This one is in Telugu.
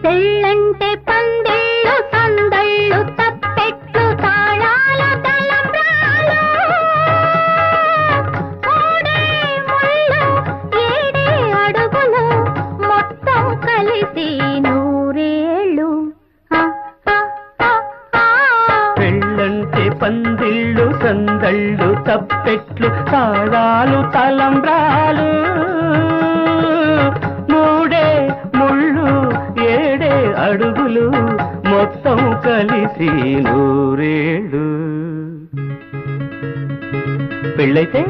పెళ్ళంటే పందిళ్ళు సందళ్ళు తప్పెట్లు తాళాల తలంబ్రాలు మూడే ముళ్ళు ఏడే అడుగులు మొత్తం కలిసి నూరేళ్ళు పెళ్ళంటే పందిళ్ళు సందళ్ళు తప్పెట్లు తాళాలు తలంబ్రాలు మూడే ముళ్ళు ఏడే అడుగులు మొత్తం కలిసి నూరేళ్ళు. పెళ్ళైతే